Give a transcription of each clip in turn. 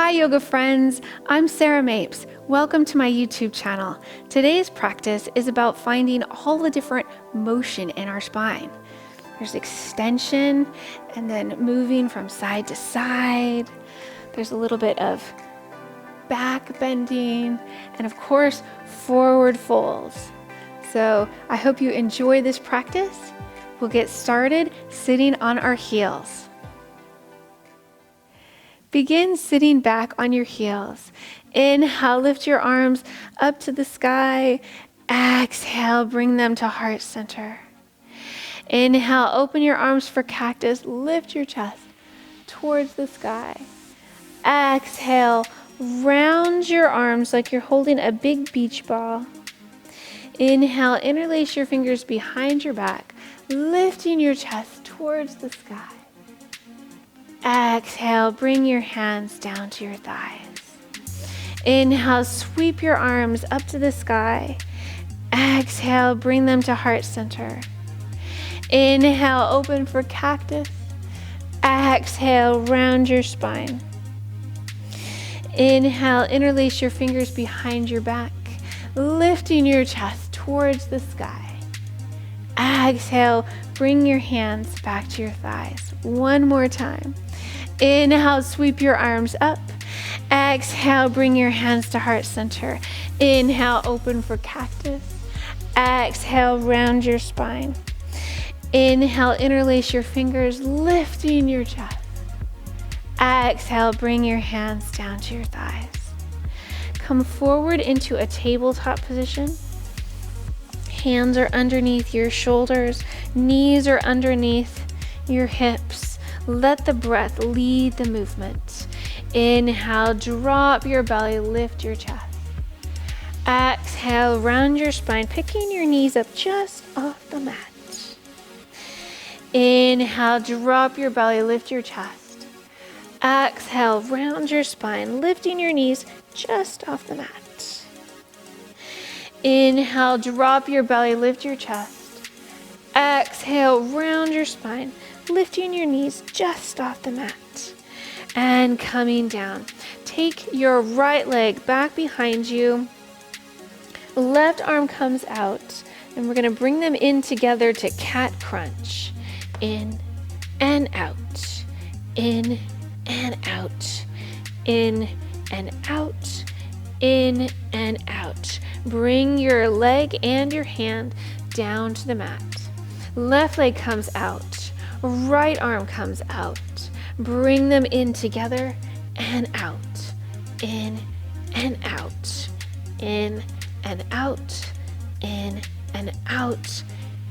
Hi yoga friends, I'm Sarah Mapes. Welcome to my YouTube channel. Today's practice is about finding all the different motion in our spine. There's extension and then moving from side to side. There's a little bit of back bending and of course forward folds. So I hope you enjoy this practice. We'll get started sitting on our heels. Begin sitting back on your heels. Inhale, lift your arms up to the sky. Exhale, bring them to heart center. Inhale, open your arms for cactus. Lift your chest towards the sky. Exhale, round your arms like you're holding a big beach ball. Inhale, interlace your fingers behind your back, lifting your chest towards the sky. Exhale, bring your hands down to your thighs. Inhale, sweep your arms up to the sky. Exhale, bring them to heart center. Inhale, open for cactus. Exhale, round your spine. Inhale, interlace your fingers behind your back, lifting your chest towards the sky. Exhale, bring your hands back to your thighs. One more time. Inhale, sweep your arms up. Exhale, bring your hands to heart center. Inhale, open for cactus. Exhale, round your spine. Inhale, interlace your fingers, lifting your chest. Exhale, bring your hands down to your thighs. Come forward into a tabletop position. Hands are underneath your shoulders, knees are underneath your hips. Let the breath lead the movement. Inhale, drop your belly, lift your chest. Exhale, round your spine, picking your knees up just off the mat. Inhale, drop your belly, lift your chest. Exhale, round your spine, lifting your knees just off the mat. Inhale, drop your belly, lift your chest. Exhale, round your spine, lifting your knees just off the mat. And coming down. Take your right leg back behind you. Left arm comes out. And we're going to bring them in together to cat crunch. In and out. In and out. In and out. In and out. Bring your leg and your hand down to the mat. Left leg comes out. Right arm comes out. Bring them in together and out. In and out. In and out. In and out.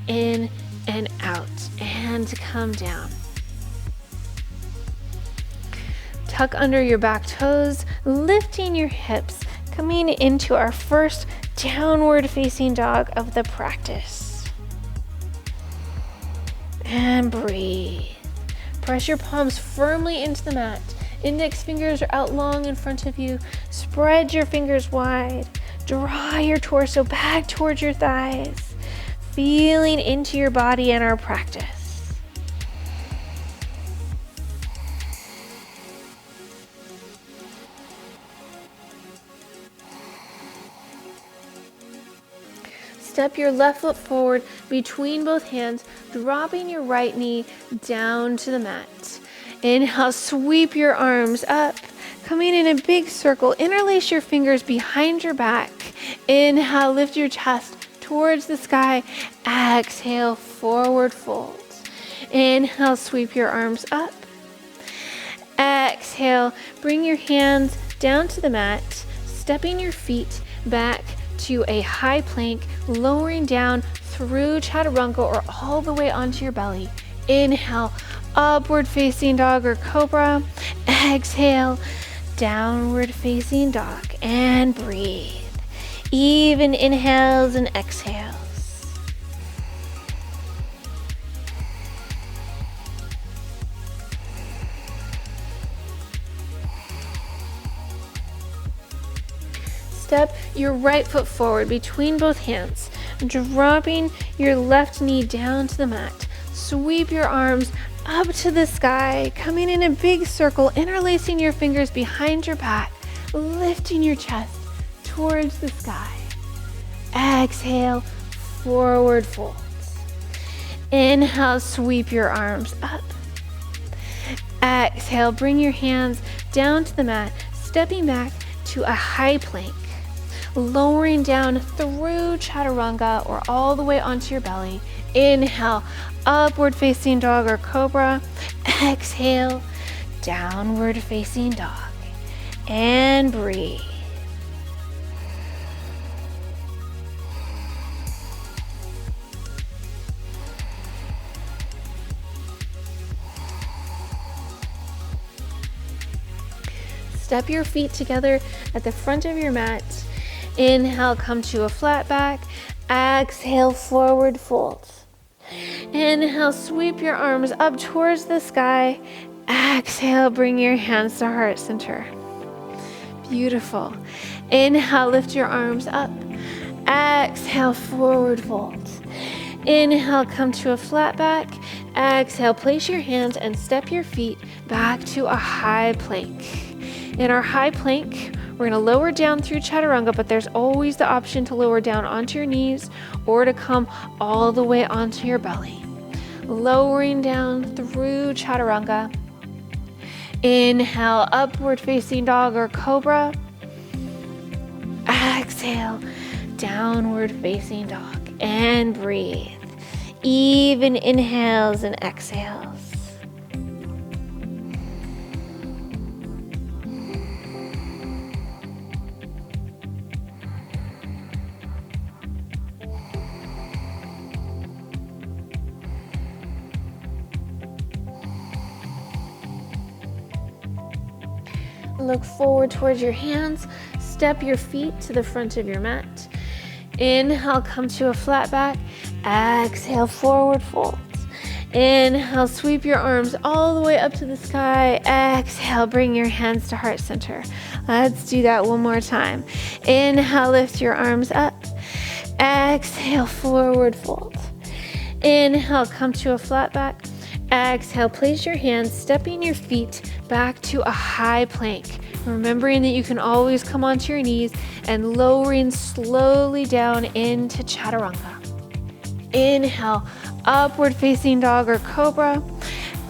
In and out. And come down. Tuck under your back toes, lifting your hips, coming into our first downward facing dog of the practice. And breathe. Press your palms firmly into the mat. Index fingers are out long in front of you. Spread your fingers wide. Draw your torso back towards your thighs. Feeling into your body and our practice. Step your left foot forward between both hands, dropping your right knee down to the mat. Inhale, sweep your arms up, coming in a big circle. Interlace your fingers behind your back. Inhale, lift your chest towards the sky. Exhale, forward fold. Inhale, sweep your arms up. Exhale, bring your hands down to the mat, stepping your feet back to a high plank, lowering down through chaturanga or all the way onto your belly. Inhale, upward facing dog or cobra. Exhale, downward facing dog, and breathe. Even inhales and exhales. Step your right foot forward between both hands, dropping your left knee down to the mat. Sweep your arms up to the sky, coming in a big circle, interlacing your fingers behind your back, lifting your chest towards the sky. Exhale, forward fold. Inhale, sweep your arms up. Exhale, bring your hands down to the mat, stepping back to a high plank. Lowering down through chaturanga or all the way onto your belly. Inhale, upward facing dog or cobra. Exhale, downward facing dog. And breathe. Step your feet together at the front of your mat. Inhale, come to a flat back. Exhale, forward fold. Inhale, sweep your arms up towards the sky. Exhale, bring your hands to heart center. Beautiful. Inhale, lift your arms up. Exhale, forward fold. Inhale, come to a flat back. Exhale, place your hands and step your feet back to a high plank. In our high plank, we're going to lower down through chaturanga, but there's always the option to lower down onto your knees or to come all the way onto your belly. Lowering down through chaturanga. Inhale, upward facing dog or cobra. Exhale, downward facing dog. And breathe. Even inhales and exhales. Look forward towards your hands. Step your feet to the front of your mat. Inhale, come to a flat back. Exhale, forward fold. Inhale, sweep your arms all the way up to the sky. Exhale, bring your hands to heart center. Let's do that one more time. Inhale, lift your arms up. Exhale, forward fold. Inhale, come to a flat back. Exhale, place your hands, stepping your feet back to a high plank. Remembering that you can always come onto your knees and lowering slowly down into chaturanga. Inhale, upward facing dog or cobra.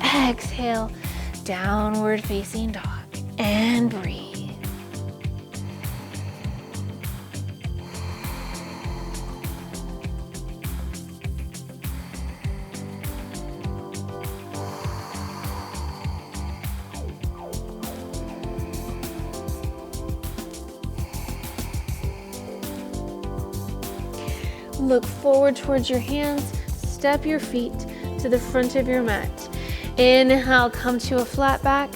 Exhale, downward facing dog. And breathe. Look forward towards your hands. Step your feet to the front of your mat. Inhale, come to a flat back.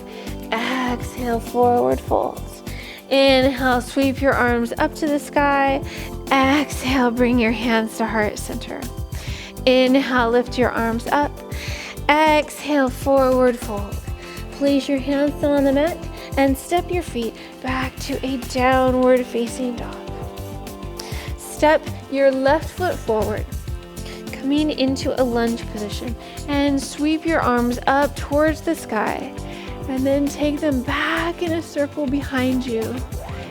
Exhale, forward folds. Inhale, sweep your arms up to the sky. Exhale, bring your hands to heart center. Inhale, lift your arms up. Exhale, forward fold. Place your hands down on the mat and step your feet back to a downward facing dog. Step your left foot forward, coming into a lunge position, and sweep your arms up towards the sky, and then take them back in a circle behind you,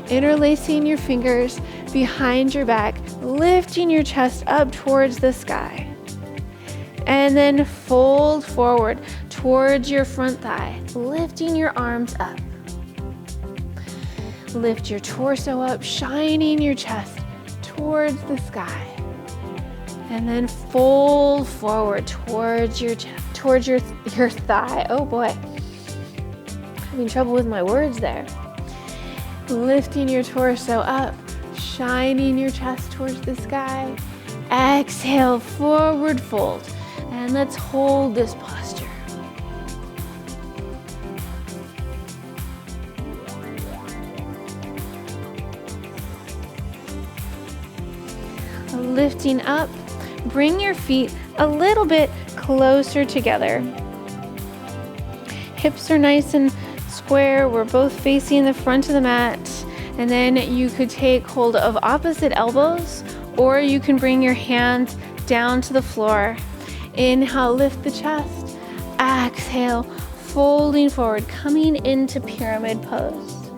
interlacing your fingers behind your back, lifting your chest up towards the sky, and then fold forward towards your front thigh, lifting your arms up. Lift your torso up, shining your chest towards the sky, and then fold forward towards your chest, towards your thigh. Oh boy, having trouble with my words there. Lifting your torso up, shining your chest towards the sky. Exhale, forward fold, and let's hold this posture. Lifting up, bring your feet a little bit closer together. Hips are nice and square. We're both facing the front of the mat. And then you could take hold of opposite elbows, or you can bring your hands down to the floor. Inhale, lift the chest. Exhale, folding forward, coming into pyramid pose.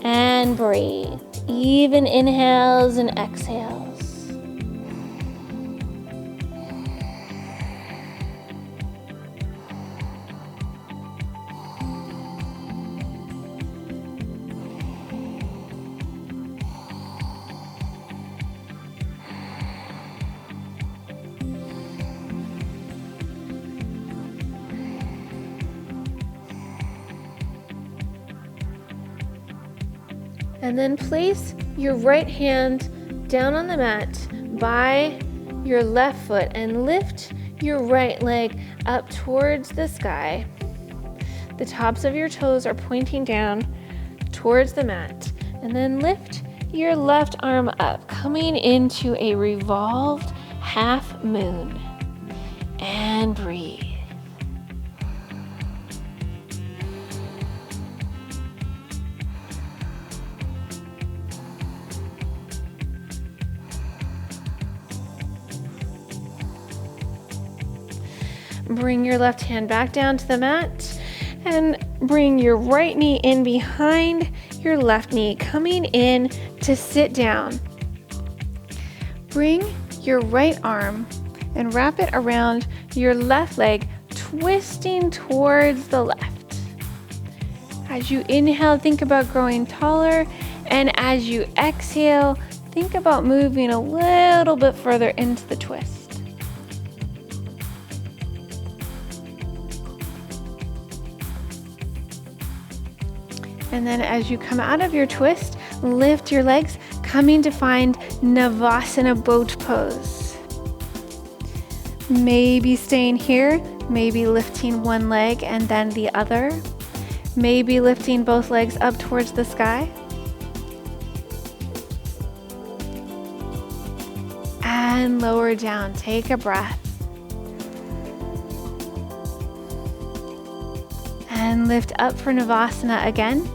And breathe. Even inhales and exhales. And then place your right hand down on the mat by your left foot and lift your right leg up towards the sky. The tops of your toes are pointing down towards the mat. And then lift your left arm up, coming into a revolved half moon. And breathe. Bring your left hand back down to the mat and bring your right knee in behind your left knee, coming in to sit down. Bring your right arm and wrap it around your left leg, twisting towards the left. As you inhale, think about growing taller, and as you exhale, think about moving a little bit further into the twist. And then as you come out of your twist, lift your legs, coming to find Navasana boat pose. Maybe staying here, maybe lifting one leg and then the other. Maybe lifting both legs up towards the sky. And lower down, take a breath. And lift up for Navasana again.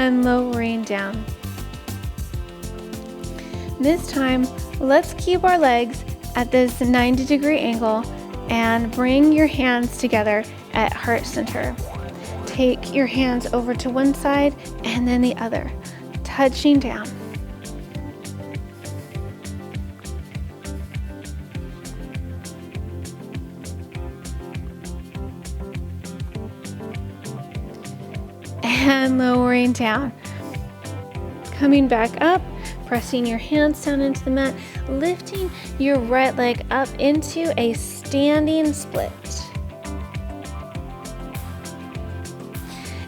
And lowering down. This time, let's keep our legs at this 90-degree angle and bring your hands together at heart center. Take your hands over to one side and then the other, touching down. And lowering down. Coming back up, pressing your hands down into the mat, lifting your right leg up into a standing split.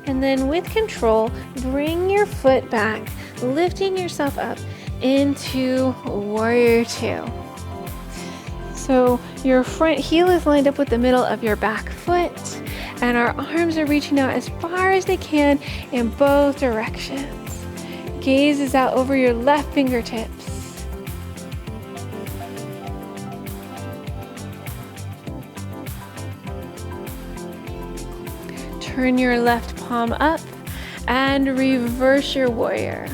And then with control, bring your foot back, lifting yourself up into Warrior Two. So your front heel is lined up with the middle of your back foot, and our arms are reaching out as far as they can in both directions. Gaze is out over your left fingertips. Turn your left palm up and reverse your warrior.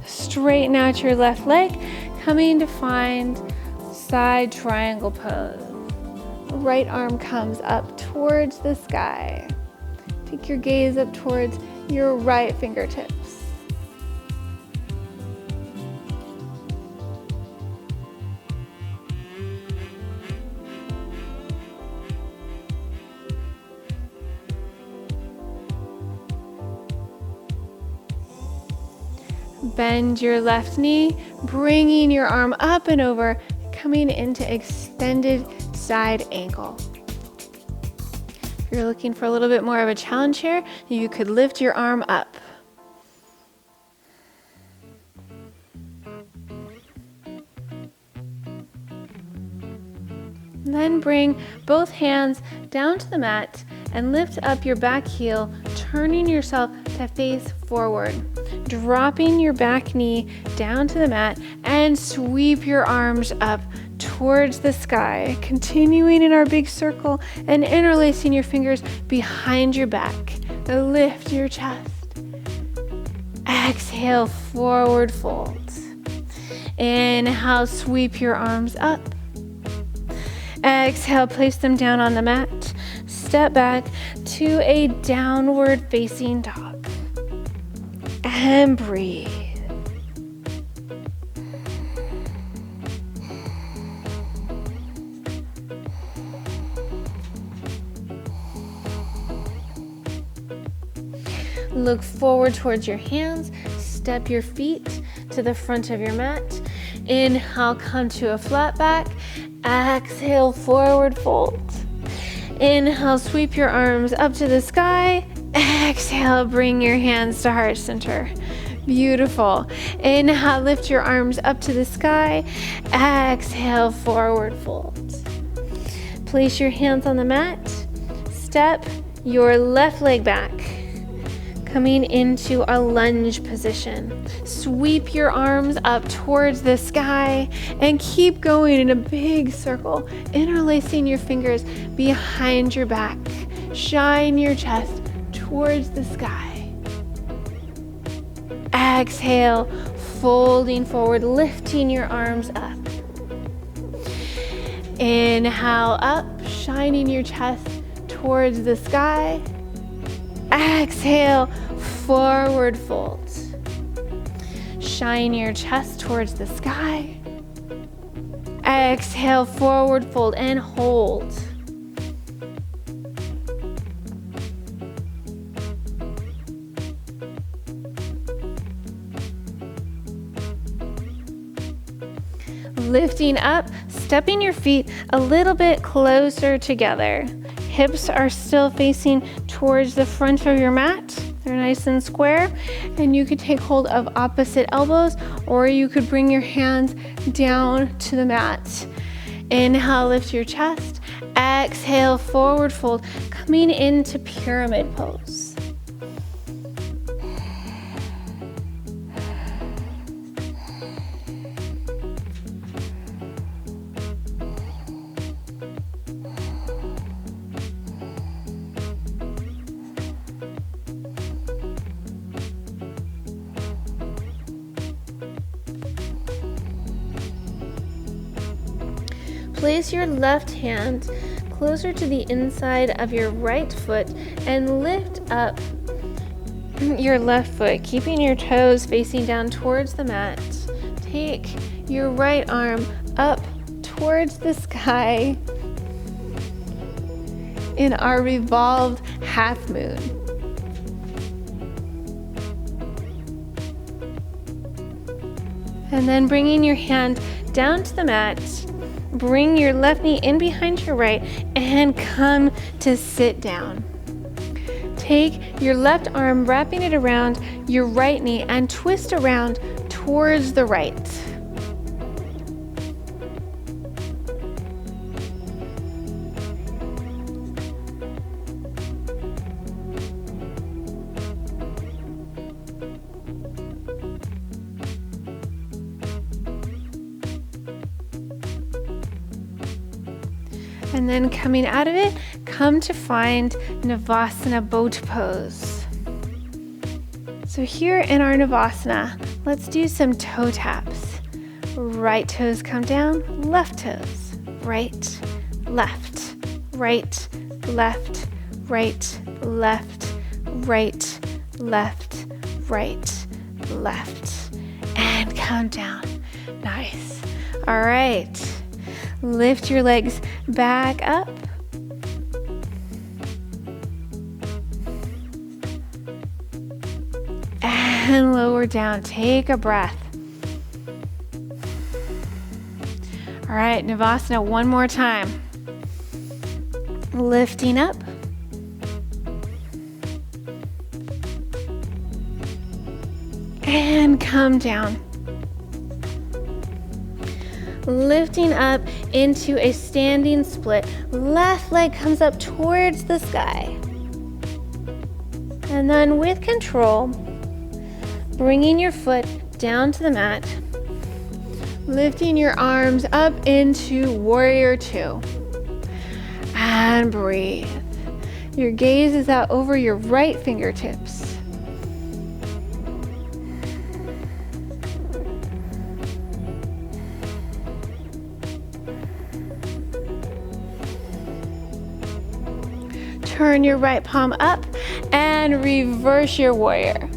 Straighten out your left leg, coming to find side triangle pose. Right arm comes up towards the sky. Take your gaze up towards your right fingertips. Bend your left knee, bringing your arm up and over, coming into extended side ankle. If you're looking for a little bit more of a challenge here, you could lift your arm up. And then bring both hands down to the mat and lift up your back heel, turning yourself to face forward. dropping your back knee down to the mat and sweep your arms up towards the sky, continuing in our big circle and interlacing your fingers behind your back. Lift your chest. Exhale, forward fold. Inhale, sweep your arms up. Exhale, place them down on the mat. Step back to a downward facing dog. And breathe. Look forward towards your hands. Step your feet to the front of your mat. Inhale, come to a flat back. Exhale, forward fold. Inhale, sweep your arms up to the sky. Exhale, bring your hands to heart center. Beautiful. Inhale, lift your arms up to the sky. Exhale, forward fold. Place your hands on the mat. Step your left leg back, coming into a lunge position. Sweep your arms up towards the sky and keep going in a big circle, interlacing your fingers behind your back. Shine your chest towards the sky. Exhale, folding forward, lifting your arms up. Inhale up, shining your chest towards the sky. Exhale, forward fold. Shine your chest towards the sky. Exhale, forward fold and hold. Lifting up, stepping your feet a little bit closer together. Hips are still facing towards the front of your mat. They're nice and square. And you could take hold of opposite elbows, or you could bring your hands down to the mat. Inhale, lift your chest. Exhale, forward fold, coming into pyramid pose. Place your left hand closer to the inside of your right foot and lift up your left foot, keeping your toes facing down towards the mat. Take your right arm up towards the sky in our revolved half moon. And then bringing your hand down to the mat, bring your left knee in behind your right and come to sit down. Take your left arm, wrapping it around your right knee and twist around towards the right. And then coming out of it, come to find Navasana boat pose. So here in our Navasana, let's do some toe taps. Right toes come down, left toes. Right, left, right, left, right, left, right, left, right, left. And come down. Nice. All right. Lift your legs back up. And lower down. Take a breath. All right, Navasana one more time. Lifting up. And come down. Lifting up into a standing split. Left leg comes up towards the sky. And then with control, Bringing your foot down to the mat, lifting your arms up into warrior two, and breathe. Your gaze is out over your right fingertips. Turn your right palm up and reverse your warrior.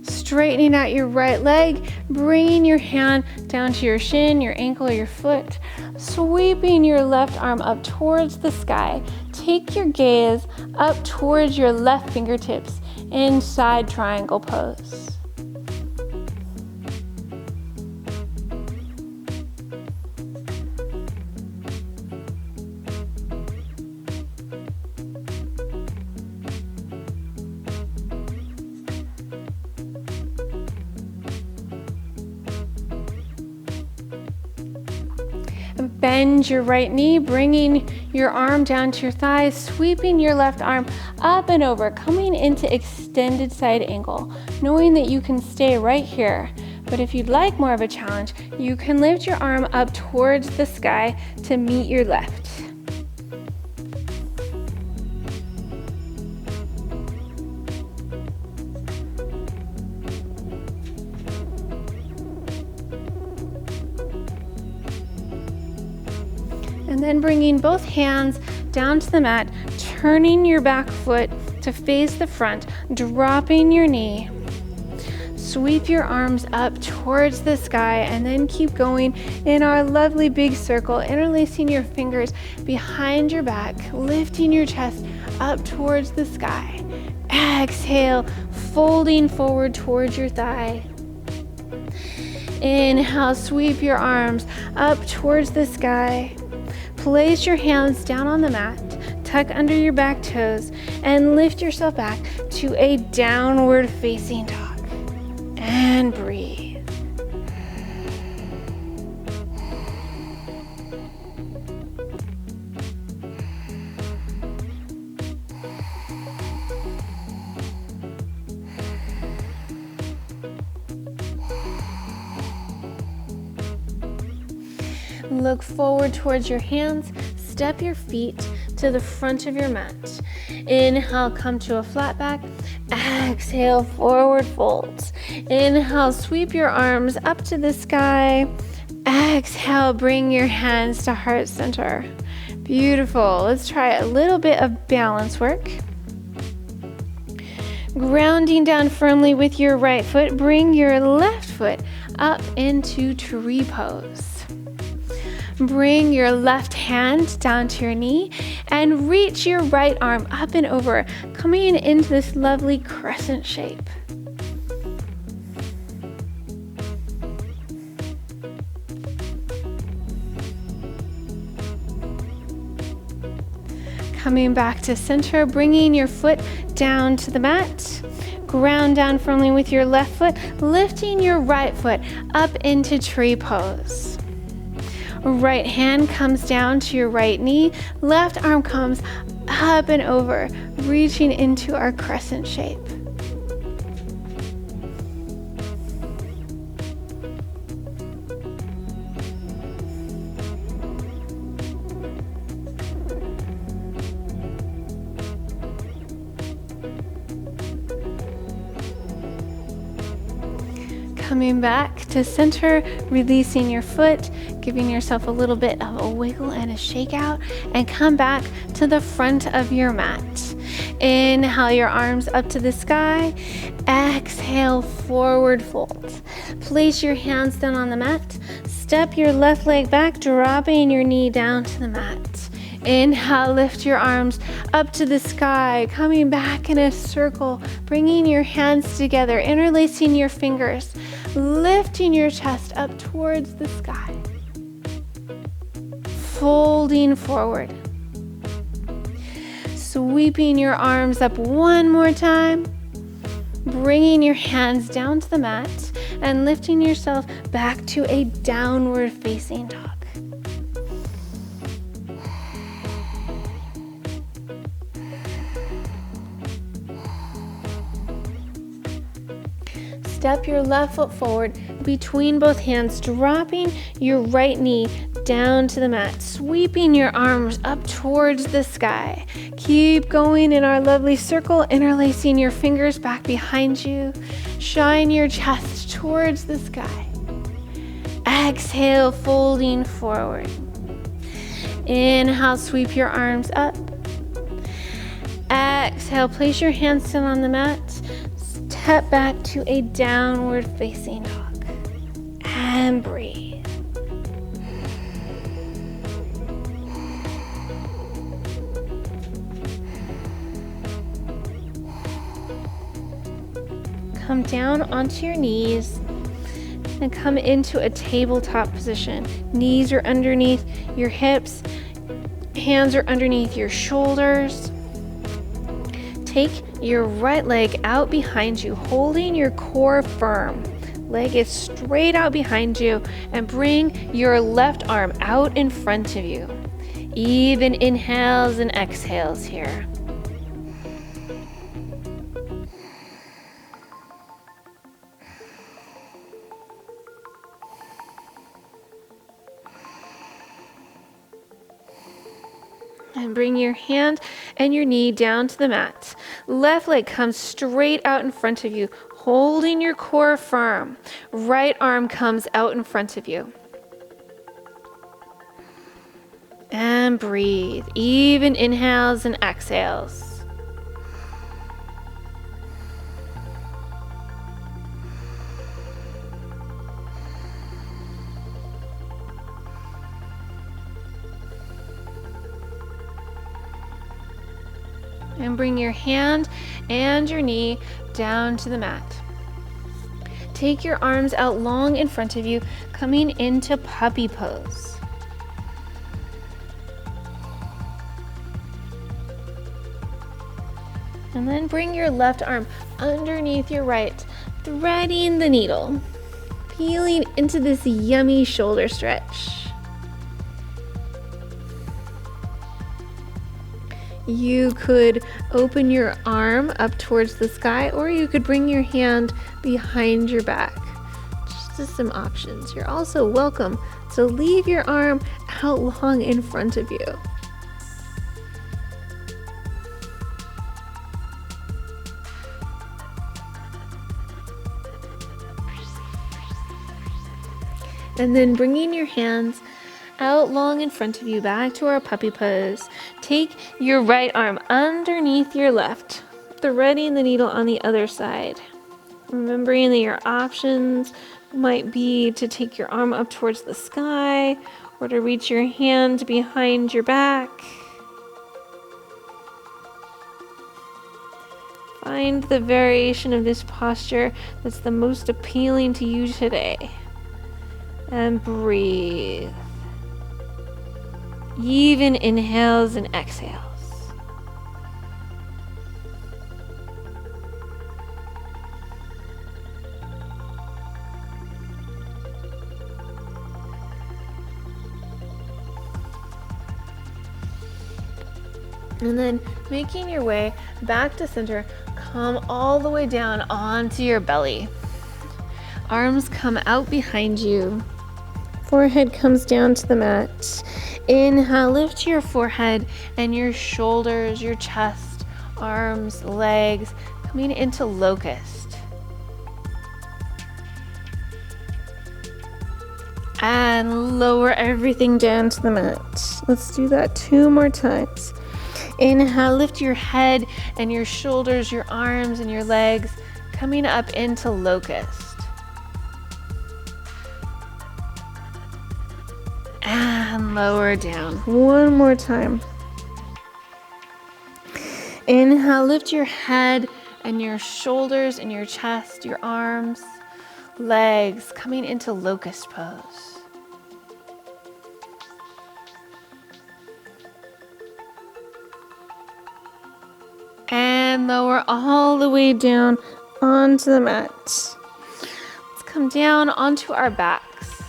Straightening out your right leg, bringing your hand down to your shin, your ankle, or your foot, sweeping your left arm up towards the sky. Take your gaze up towards your left fingertips in side triangle pose. Bend your right knee, bringing your arm down to your thighs, sweeping your left arm up and over, coming into extended side angle, knowing that you can stay right here. But if you'd like more of a challenge, you can lift your arm up towards the sky to meet your left. And then bringing both hands down to the mat, turning your back foot to face the front, dropping your knee. Sweep your arms up towards the sky and then keep going in our lovely big circle, interlacing your fingers behind your back, lifting your chest up towards the sky. Exhale, folding forward towards your thigh. Inhale, sweep your arms up towards the sky. Place your hands down on the mat, tuck under your back toes, and lift yourself back to a downward facing dog. And breathe. Look forward towards your hands. Step your feet to the front of your mat. Inhale, come to a flat back. Exhale, forward folds. Inhale, sweep your arms up to the sky. Exhale, bring your hands to heart center. Beautiful. Let's try a little bit of balance work. Grounding down firmly with your right foot, bring your left foot up into tree pose. Bring your left hand down to your knee and reach your right arm up and over, coming into this lovely crescent shape. Coming back to center, bringing your foot down to the mat. Ground down firmly with your left foot, lifting your right foot up into tree pose. Right hand comes down to your right knee, left arm comes up and over, reaching into our crescent shape. Coming back to center, releasing your foot, giving yourself a little bit of a wiggle and a shake out, and come back to the front of your mat. Inhale your arms up to the sky. Exhale, forward fold. Place your hands down on the mat. Step your left leg back, dropping your knee down to the mat. Inhale, lift your arms up to the sky, coming back in a circle, bringing your hands together, interlacing your fingers, lifting your chest up towards the sky. Folding forward. Sweeping your arms up one more time. Bringing your hands down to the mat and lifting yourself back to a downward facing dog. Step your left foot forward between both hands, dropping your right knee down to the mat, sweeping your arms up towards the sky. Keep going in our lovely circle, interlacing your fingers back behind you. Shine your chest towards the sky. Exhale, folding forward. Inhale, sweep your arms up. Exhale, place your hands down on the mat. Step back to a downward facing dog and breathe. Come down onto your knees and come into a tabletop position. Knees are underneath your hips, hands are underneath your shoulders. Take your right leg out behind you, holding your core firm. Leg is straight out behind you, and bring your left arm out in front of you. Even inhales and exhales here. And bring your hand and your knee down to the mat. Left leg comes straight out in front of you, holding your core firm. Right arm comes out in front of you. And breathe. Even inhales and exhales. And bring your hand and your knee down to the mat. Take your arms out long in front of you, coming into puppy pose. And then bring your left arm underneath your right, threading the needle, feeling into this yummy shoulder stretch. You could open your arm up towards the sky, or you could bring your hand behind your back. Just some options. You're also welcome to leave your arm out long in front of you. And then bringing your hands out long in front of you, back to our puppy pose. Take your right arm underneath your left, threading the needle on the other side. Remembering that your options might be to take your arm up towards the sky or to reach your hand behind your back. Find the variation of this posture that's the most appealing to you today. And breathe. Even inhales and exhales. And then making your way back to center, come all the way down onto your belly. Arms come out behind you. Forehead comes down to the mat. Inhale, lift your forehead and your shoulders, your chest, arms, legs, coming into locust. And lower everything down to the mat. Let's do that 2 more times. Inhale, lift your head and your shoulders, your arms and your legs, coming up into locust. And lower down. 1 more time. Inhale, lift your head and your shoulders and your chest, your arms, legs, coming into locust pose. And lower all the way down onto the mat. Let's come down onto our backs.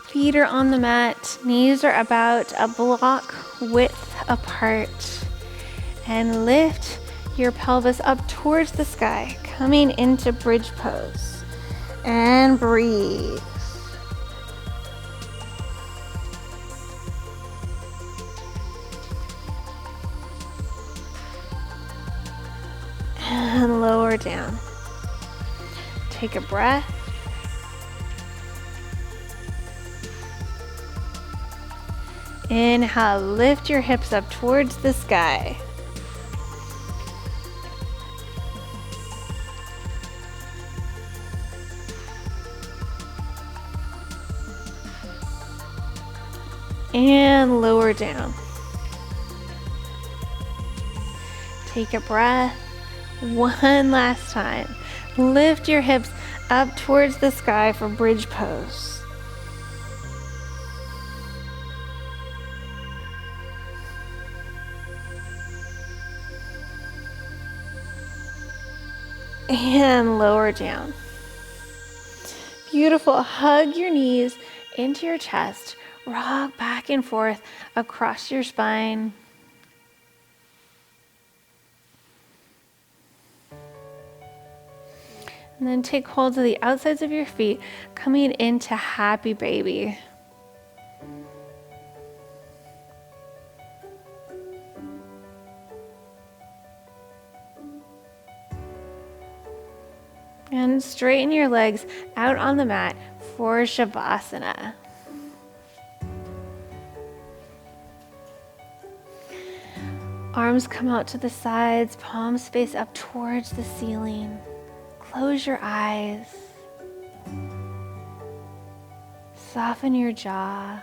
Feet are on the mat, knees are about a block width apart. And lift your pelvis up towards the sky, coming into bridge pose. And breathe. And lower down. Take a breath. Inhale, lift your hips up towards the sky. And lower down. Take a breath. One last time. Lift your hips up towards the sky for bridge pose. And lower down. Beautiful. Hug your knees into your chest. Rock back and forth across your spine. And then take hold of the outsides of your feet, coming into happy baby. And straighten your legs out on the mat for Shavasana. Arms come out to the sides, palms face up towards the ceiling. Close your eyes. Soften your jaw.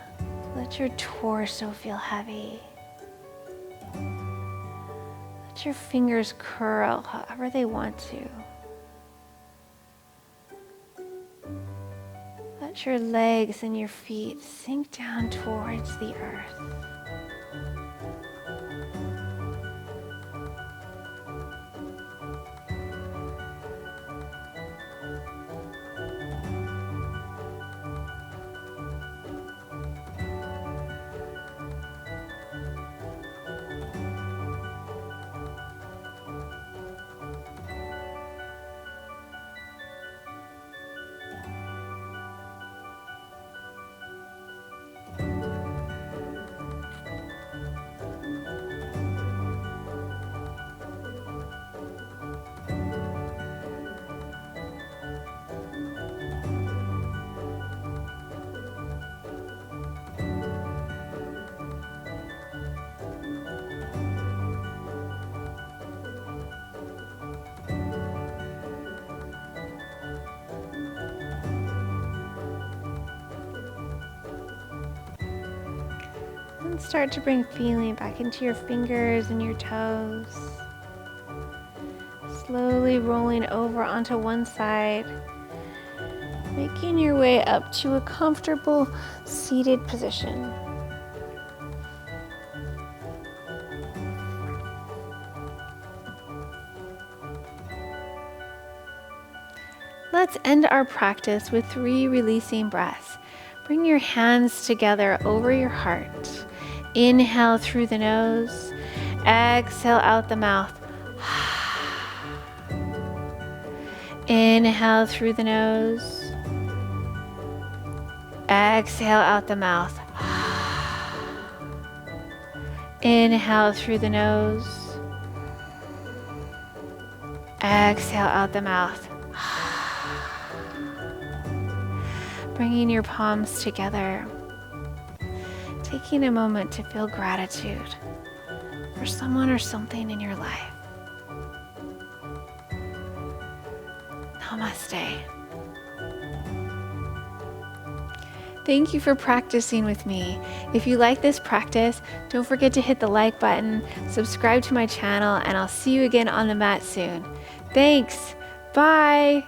Let your torso feel heavy. Let your fingers curl however they want to. Let your legs and your feet sink down towards the earth. And start to bring feeling back into your fingers and your toes. Slowly rolling over onto one side, making your way up to a comfortable seated position. Let's end our practice with 3 releasing breaths. Bring your hands together over your heart. Inhale through the nose, exhale out the mouth. Inhale through the nose, exhale out the mouth. Inhale through the nose, exhale out the mouth. Bringing your palms together, taking a moment to feel gratitude for someone or something in your life. Namaste. Thank you for practicing with me. If you like this practice, don't forget to hit the like button, subscribe to my channel, and I'll see you again on the mat soon. Thanks. Bye.